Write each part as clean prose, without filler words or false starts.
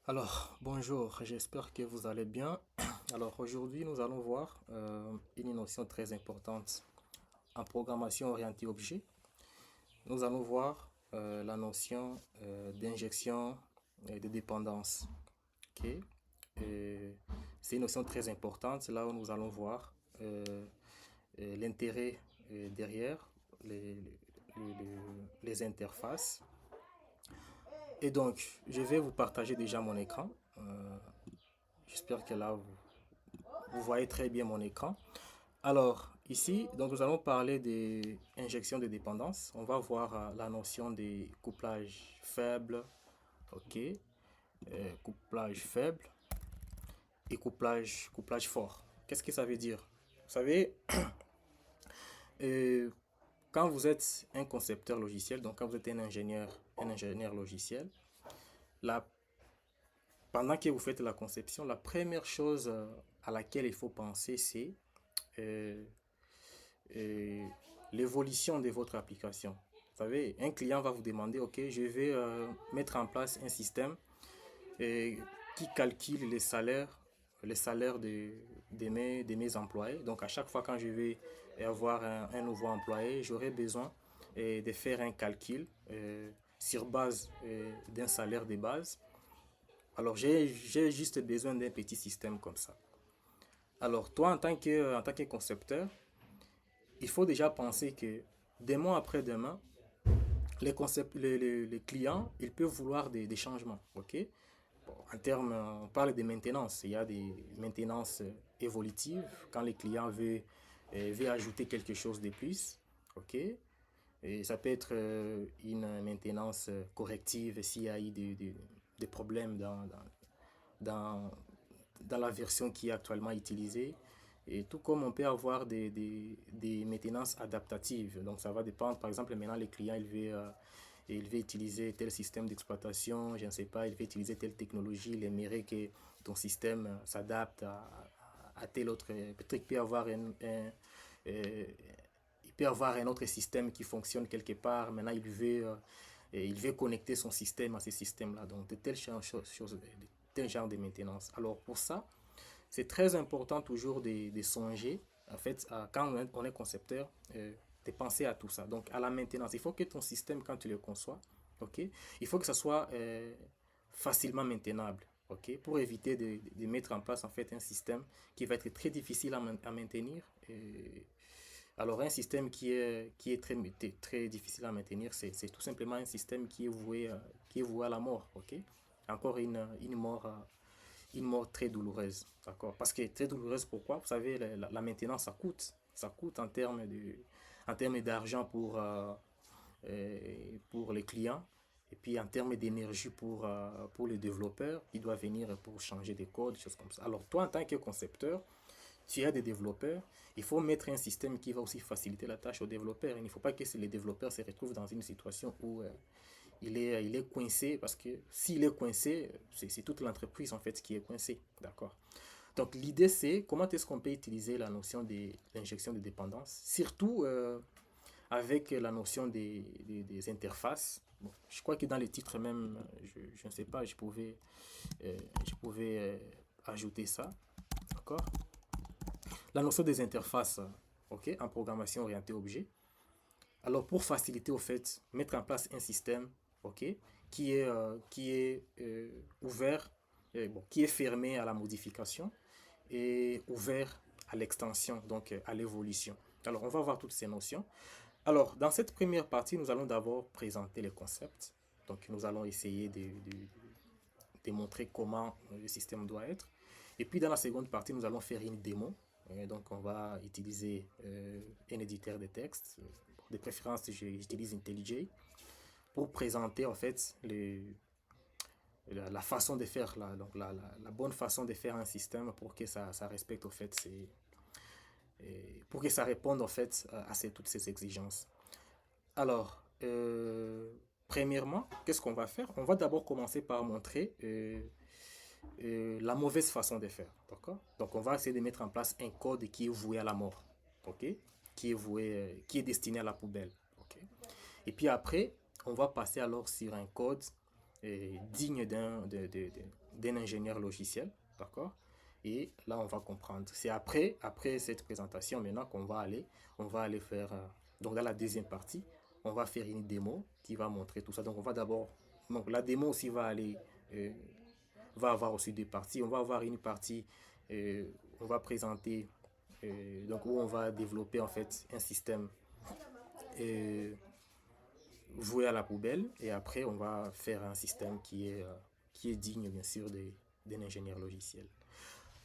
Alors, bonjour, j'espère que vous allez bien. Alors, aujourd'hui, nous allons voir une notion très importante en programmation orientée objet. Nous allons voir la notion d'injection et de dépendance. Ok? Et c'est une notion très importante, là où nous allons voir l'intérêt derrière les, les interfaces. Et donc, je vais vous partager déjà mon écran. J'espère que là, vous voyez très bien mon écran. Alors, ici, donc nous allons parler des injections de dépendance. On va voir la notion des couplages faibles, ok, couplage faible et couplage fort. Qu'est-ce que ça veut dire? Vous savez, euh, quand vous êtes un concepteur logiciel, donc quand vous êtes un ingénieur logiciel, la, pendant que vous faites la conception, la première chose à laquelle il faut penser, c'est euh, euh, l'évolution de votre application. Vous savez, un client va vous demander, OK, je vais mettre en place un système euh, qui calcule les salaires de mes employés. Donc, à chaque fois quand je vais avoir un nouveau employé, j'aurai besoin de faire un calcul sur base d'un salaire de base. Alors, j'ai juste besoin d'un petit système comme ça. Alors, toi, en tant que concepteur, il faut déjà penser que demain après demain, les clients, ils peuvent vouloir des changements. Ok? Bon, en termes, on parle de maintenance. Il y a des maintenances évolutives quand les clients veulent ajouter quelque chose de plus. Ok? Et ça peut être une maintenance corrective s'il y a eu des problèmes dans, dans la version qui est actuellement utilisée. Et tout comme on peut avoir des maintenances adaptatives. Donc ça va dépendre, par exemple, maintenant les clients, il veut utiliser tel système d'exploitation, je ne sais pas, il veut utiliser telle technologie, il aimerait que ton système s'adapte à tel autre. Peut-être qu'il peut y avoir euh, il peut avoir un autre système qui fonctionne quelque part. Maintenant, il veut connecter son système à ce système-là. Donc, de tel genre de maintenance. Alors, pour ça, c'est très important toujours de songer, en fait, quand on est concepteur, de penser à tout ça. Donc, à la maintenance, il faut que ton système, quand tu le conçois, ok, il faut que ça soit facilement maintenable, ok, pour éviter de mettre en place, en fait, un système qui va être très difficile à maintenir. Alors, un système qui est très difficile à maintenir, c'est tout simplement un système qui est voué à la mort, ok? Encore une mort très douloureuse, d'accord? Parce que très douloureuse, pourquoi? Vous savez, la maintenance, ça coûte en termes d'argent pour les clients, et puis en termes d'énergie pour les développeurs qui doivent venir pour changer des codes, des choses comme ça. Alors toi, en tant que concepteur, tu as des développeurs, il faut mettre un système qui va aussi faciliter la tâche aux développeurs. Il ne faut pas que les développeurs se retrouvent dans une situation où il est coincé, parce que s'il est coincé, c'est toute l'entreprise en fait qui est coincée. D'accord? Donc l'idée c'est comment est-ce qu'on peut utiliser la notion de l'injection de dépendance, surtout avec la notion des interfaces. Bon, je crois que dans les titres même, je ne sais pas, je pouvais ajouter ça. D'accord? La notion des interfaces, ok, en programmation orientée objet. Alors pour faciliter au fait, mettre en place un système, ok, qui est ouvert, bon, qui est fermé à la modification et ouvert à l'extension, donc à l'évolution. Alors on va voir toutes ces notions. Alors dans cette première partie, nous allons d'abord présenter les concepts. Donc nous allons essayer de montrer comment le système doit être. Et puis dans la seconde partie, nous allons faire une démo. Donc on va utiliser un éditeur de texte. De préférence, j'utilise IntelliJ pour présenter en fait la façon de faire, donc la bonne façon de faire un système pour que ça respecte en fait pour que ça réponde en fait à toutes ces exigences. Alors, premièrement, qu'est-ce qu'on va faire? On va d'abord commencer par montrer la mauvaise façon de faire. D'accord? Donc, on va essayer de mettre en place un code qui est voué à la mort. OK? Qui est destiné à la poubelle. OK? Et puis après, on va passer alors sur un code digne d'un ingénieur logiciel, d'accord? Et là, on va comprendre. C'est après cette présentation maintenant on va aller faire, donc dans la deuxième partie, on va faire une démo qui va montrer tout ça. Donc on va d'abord, donc la démo aussi euh, va avoir aussi deux parties. On va avoir une partie, euh, on va présenter, donc où on va développer en fait un système euh, voué à la poubelle, et après on va faire un système qui est digne bien sûr d'un ingénieur logiciel.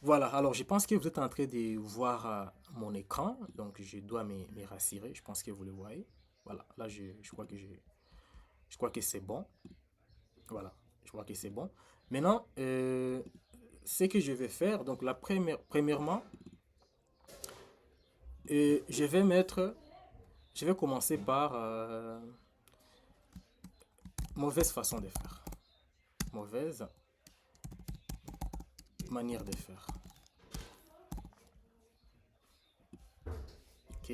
Voilà, alors je pense que vous êtes en train de voir mon écran, donc je dois me rassurer, je pense que vous le voyez. Voilà, là je crois que c'est bon. Voilà, je crois que c'est bon. Maintenant, ce que je vais faire, donc premièrement, je vais je vais commencer par mauvaise façon de faire. Mauvaise manière de faire. Ok,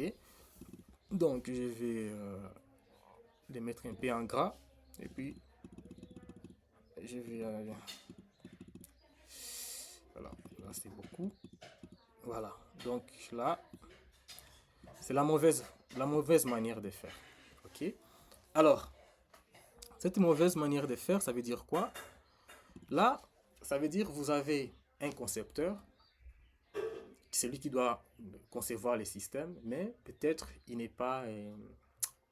donc je vais les mettre un peu en gras, et puis je vais voilà, là c'est beaucoup. Voilà, donc là c'est la mauvaise manière de faire. Ok, alors cette mauvaise manière de faire, ça veut dire quoi? Là, ça veut dire vous avez un concepteur, c'est lui qui doit concevoir les systèmes, mais peut-être il n'est pas,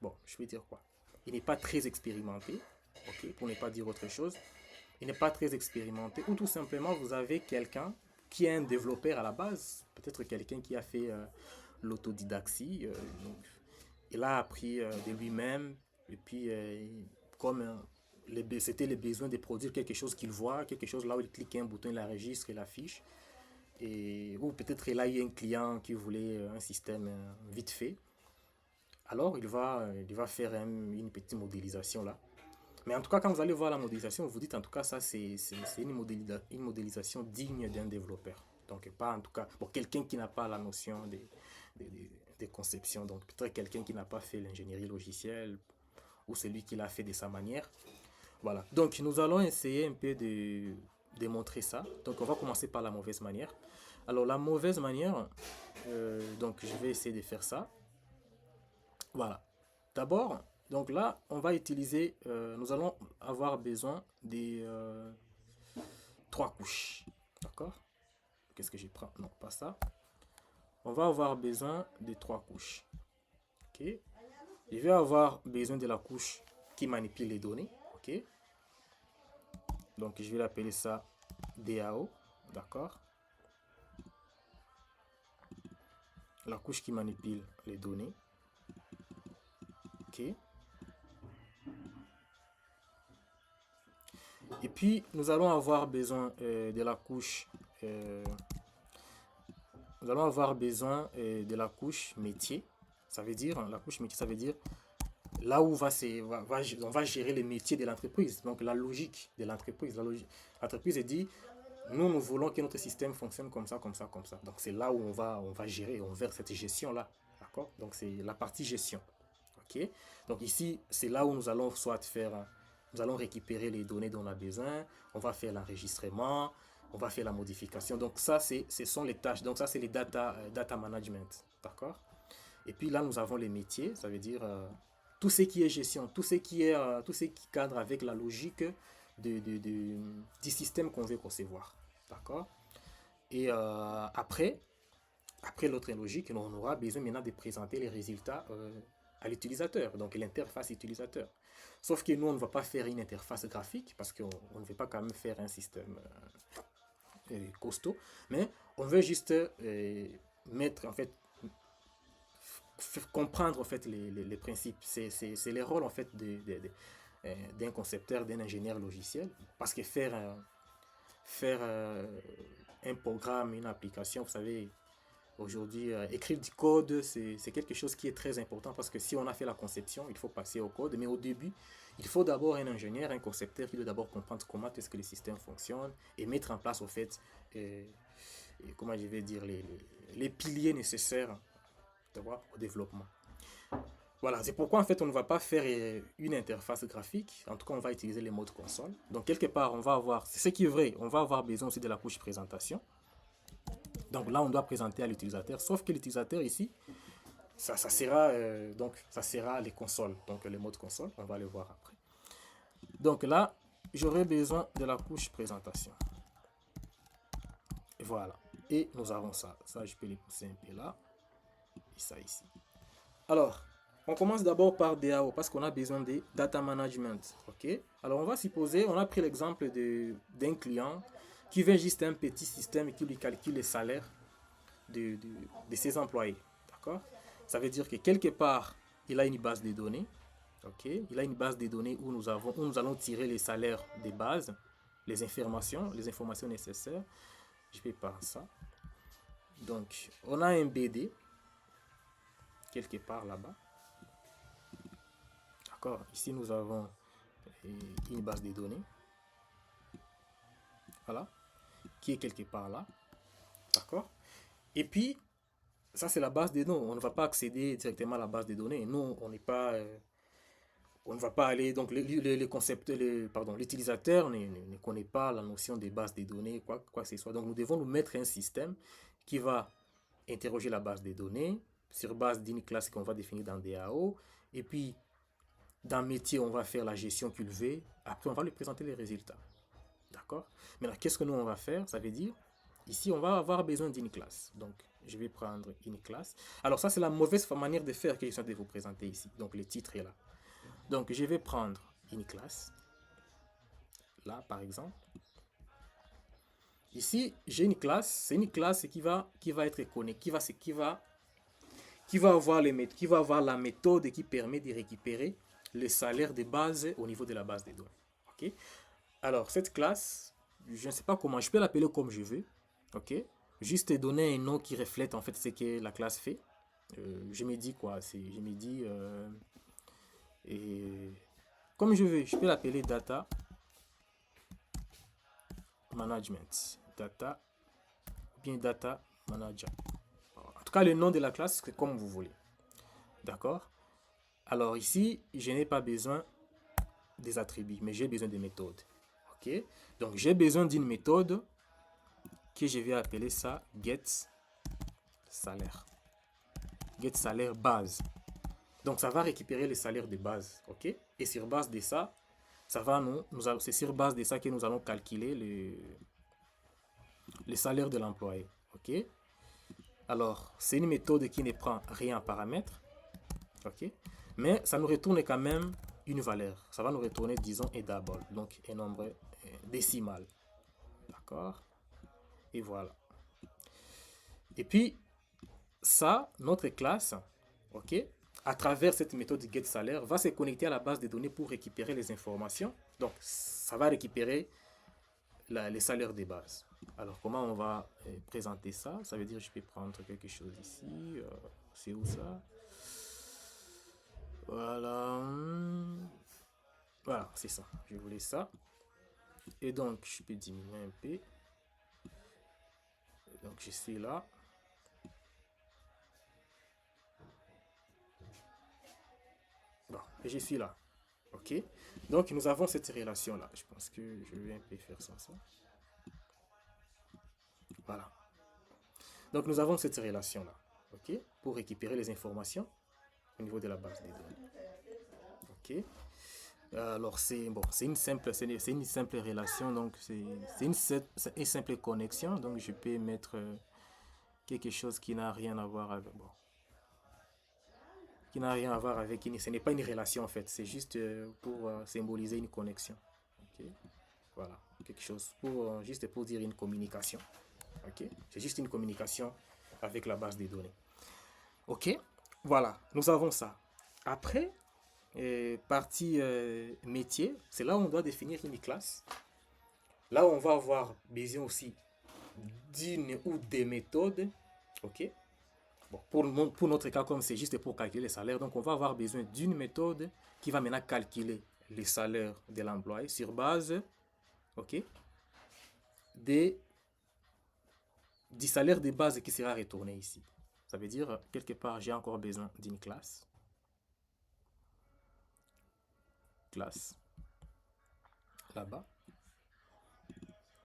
bon, je vais dire quoi? Il n'est pas très expérimenté, ok, pour ne pas dire autre chose. Il n'est pas très expérimenté, ou tout simplement vous avez quelqu'un qui est un développeur à la base, peut-être quelqu'un qui a fait l'autodidaxie, donc il a appris de lui-même, et puis comme c'était les besoins de produire quelque chose qu'il voit, quelque chose là où il clique un bouton, il enregistre, il affiche, et, ou peut-être il a eu un client qui voulait un système vite fait, alors il va faire une petite modélisation là. Mais en tout cas, quand vous allez voir la modélisation, vous dites en tout cas, ça c'est une modélisation digne d'un développeur. Donc, pas en tout cas pour quelqu'un qui n'a pas la notion des conceptions. Donc, peut-être quelqu'un qui n'a pas fait l'ingénierie logicielle ou celui qui l'a fait de sa manière. Voilà. Donc, nous allons essayer un peu de démontrer ça. Donc, on va commencer par la mauvaise manière. Alors, la mauvaise manière, donc je vais essayer de faire ça. Voilà. D'abord, donc là, on va utiliser, nous allons avoir besoin des trois couches. D'accord? Qu'est-ce que je prends? Non, pas ça. On va avoir besoin des trois couches. Ok? Je vais avoir besoin de la couche qui manipule les données. Ok? Donc, je vais l'appeler ça DAO. D'accord? La couche qui manipule les données. Ok? Et puis, nous allons avoir besoin de la couche. Nous allons avoir besoin de la couche métier. Ça veut dire, la couche métier, ça veut dire là où on va gérer les métiers de l'entreprise. Donc, la logique de l'entreprise. L'entreprise dit, nous voulons que notre système fonctionne comme ça, comme ça, comme ça. Donc, c'est là où on va gérer, on verse cette gestion-là. D'accord? Donc, c'est la partie gestion. OK? Donc, ici, c'est là où nous allons soit faire, nous allons récupérer les données dont on a besoin, on va faire l'enregistrement, on va faire la modification. Donc, ça, ce sont les tâches. Donc, ça, c'est les data management. D'accord? Et puis là, nous avons les métiers, ça veut dire tout ce qui est gestion, tout ce qui cadre avec la logique du système qu'on veut concevoir. D'accord? Et après l'autre logique, on aura besoin maintenant de présenter les résultats à l'utilisateur, donc l'interface utilisateur. Sauf que nous, on ne va pas faire une interface graphique parce qu'on ne veut pas quand même faire un système costaud, mais on veut juste mettre en fait comprendre en fait les principes. C'est les rôles en fait d'un concepteur, d'un ingénieur logiciel, parce que faire un programme, une application, vous savez, aujourd'hui, écrire du code, c'est quelque chose qui est très important parce que si on a fait la conception, il faut passer au code. Mais au début, il faut d'abord un ingénieur, un concepteur qui doit d'abord comprendre comment est-ce que le système fonctionne et mettre en place, au fait, comment je vais dire, les piliers nécessaires au développement. Voilà, c'est pourquoi en fait on ne va pas faire une interface graphique. En tout cas, on va utiliser les modes console. Donc quelque part, on va avoir, c'est ce qui est vrai, on va avoir besoin aussi de la couche présentation. Donc là, on doit présenter à l'utilisateur, sauf que l'utilisateur ici, ça sera donc ça sera les consoles, donc les modes console, on va le voir après. Donc là, j'aurai besoin de la couche présentation. Et voilà. Et nous avons ça. Ça, je peux les pousser un peu là. Et ça ici. Alors, on commence d'abord par DAO parce qu'on a besoin de data management. Ok. Alors, on va supposer, on a pris l'exemple d'un client qui veut juste un petit système qui lui calcule les salaires de ses employés. D'accord. Ça veut dire que quelque part, il a une base de données. Ok. Il a une base de données où nous allons tirer les salaires des bases, les informations nécessaires. Je vais par ça. Donc, on a un BD quelque part là-bas. D'accord. Ici, nous avons une base de données. Voilà. Qui est quelque part là. D'accord. Et puis, ça, c'est la base de données. On ne va pas accéder directement à la base de données. Nous, on n'est pas... on ne va pas aller... Donc, le concept, pardon, l'utilisateur ne connaît pas la notion des bases de données, quoi que ce soit. Donc, nous devons nous mettre un système qui va interroger la base de données sur base d'une classe qu'on va définir dans DAO. Et puis, dans métier, on va faire la gestion qu'il veut. Après, on va lui présenter les résultats. D'accord. Maintenant, qu'est-ce que nous, on va faire? Ça veut dire, ici, on va avoir besoin d'une classe. Donc, je vais prendre une classe. Alors, ça, c'est la mauvaise manière de faire que je suis en train de vous présenter ici. Donc, le titre est là. Donc, je vais prendre une classe. Là, par exemple. Ici, j'ai une classe. C'est une classe qui va être connectée, qui va avoir la méthode qui permet de récupérer le salaire de base au niveau de la base des données. Ok. Alors, cette classe, je ne sais pas comment, je peux l'appeler comme je veux. Ok. Juste donner un nom qui reflète en fait ce que la classe fait. Je me dis quoi? Je me dis et comme je veux, je peux l'appeler data management. Data, bien data manager. En tout cas, le nom de la classe, c'est comme vous voulez. D'accord. Alors ici, je n'ai pas besoin des attributs, mais j'ai besoin des méthodes. Ok. Donc j'ai besoin d'une méthode que je vais appeler ça get salaire. Get salaire base. Donc ça va récupérer les salaires de base. Ok. Et sur base de ça, c'est sur base de ça que nous allons calculer le salaire de l'employé. Ok. Alors, c'est une méthode qui ne prend rien en paramètres. Ok. Mais ça nous retourne quand même une valeur. Ça va nous retourner, disons, un double. Donc, un nombre décimal. D'accord. Et voilà. Et puis, ça, notre classe, ok, à travers cette méthode getSalaire, va se connecter à la base de données pour récupérer les informations. Donc, ça va récupérer les salaires des bases. Alors, comment on va présenter ça? Ça veut dire, je peux prendre quelque chose ici. C'est où ça? Voilà. Voilà, c'est ça. Je voulais ça. Et donc, je peux diminuer un peu. Donc, je suis là. Bon, et je suis là. Ok. Donc, nous avons cette relation-là. Je pense que je vais un peu faire ça. Voilà. Donc, nous avons cette relation-là. Ok. Pour récupérer les informations au niveau de la base des données. Ok. Alors, c'est une simple relation. Donc, c'est une simple connexion. Donc, je peux mettre quelque chose qui n'a rien à voir avec. Bon. Qui n'a rien à voir avec ce n'est pas une relation en fait, c'est juste pour symboliser une connexion. Ok. Voilà, quelque chose pour juste pour dire une communication. Ok, c'est juste une communication avec la base des données. Ok, voilà, nous avons ça. Après, partie métier, c'est là où on doit définir une classe. Là où on va avoir besoin aussi d'une ou des méthodes. Ok. Bon, pour notre cas, comme c'est juste pour calculer les salaires, donc on va avoir besoin d'une méthode qui va maintenant calculer les salaires de l'employé sur base, ok, du salaire de base qui sera retourné ici. Ça veut dire, quelque part, j'ai encore besoin d'une classe. classe là-bas.